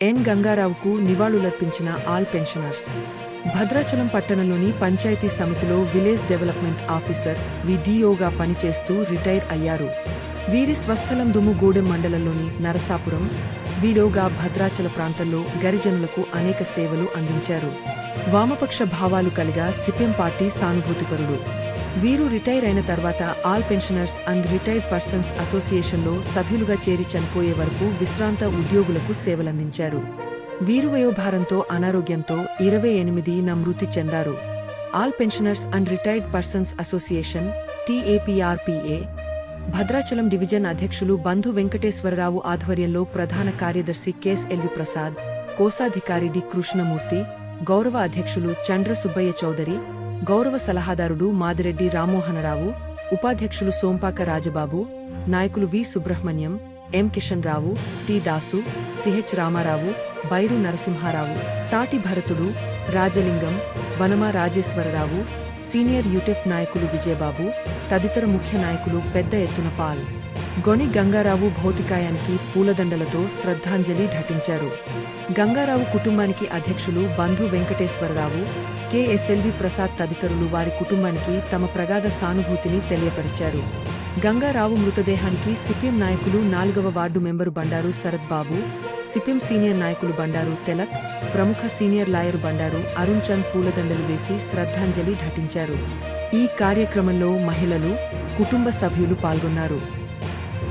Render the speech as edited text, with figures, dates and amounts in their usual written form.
ఎన్ గంగారావుకు నివాళులర్పించిన all pensioners. Bhadrachalam పట్టణంలోని పంచాయతీ సమితిలో village development officer విడిఓగా పనిచేస్తూ రిటైర్ అయ్యారు. వీరి స్వస్థలం దుమ్ముగూడెం మండలంలోని నరసాపురం. వీడోగా భద్రాచల ప్రాంతంలో గరిజనులకు అనేక సేవలు అందించారు. వామపక్ష భావాలు కలిగా సిపిఎం పార్టీ సానుభూతిపరుడు. వీరు రిటైర్ అయిన తర్వాత all pensioners and retired persons అసోసియేషన్లో సభ్యులుగా చేరి చనిపోయే వరకు విశ్రాంత ఉద్యోగులకు సేవలందించారు. వీరు వయోభారంతో అనారోగ్యంతో 28న మృతి చెందారు. All pensioners and retired persons association TAPRPA Bhadrachalam division అధ్యక్షులు బంధు వెంకటేశ్వరరావు ఆధ్వర్యంలో ప్రధాన కార్యదర్శి KSLV ప్రసాద్, కోశాధికారి డి కృష్ణమూర్తి, గౌరవ అధ్యక్షులు చండ్ర సుబ్బయ్య చౌదరి, గౌరవ సలహాదారుడు మాదిరెడ్డి రామ్మోహనరావు, ఉపాధ్యక్షులు సోంపాక రాజబాబు, నాయకులు వి సుబ్రహ్మణ్యం, ఎం కిషన్ రావు, టి దాసు, సిహెచ్ రామారావు, బైరు నరసింహారావు, తాటి భరతుడు, రాజలింగం, వనమా రాజేశ్వరరావు, సీనియర్ యూటెఫ్ నాయకులు విజయబాబు తదితర ముఖ్య నాయకులు పెద్ద ఎత్తున గొని గంగారావు భౌతికాయానికి పూలదండలతో శ్రద్ధాంజలి ఘటించారు. గంగారావు కుటుంబానికి అధ్యక్షులు బంధు వెంకటేశ్వరరావు, KSLV ప్రసాద్ తదితరులు వారి కుటుంబానికి తమ ప్రగాఢ సానుభూతిని తెలియపరిచారు. గంగారావు మృతదేహానికి సిపిఎం నాయకులు 4వ వార్డు మెంబరు బండారు శరత్ బాబు, సిపిఎం సీనియర్ నాయకులు బండారు తెలక్, ప్రముఖ సీనియర్ లాయరు బండారు అరుణ్ చంద్ పూలదండలు వేసి శ్రద్ధాంజలి ఘటించారు. ఈ కార్యక్రమంలో మహిళలు, కుటుంబ సభ్యులు పాల్గొన్నారు.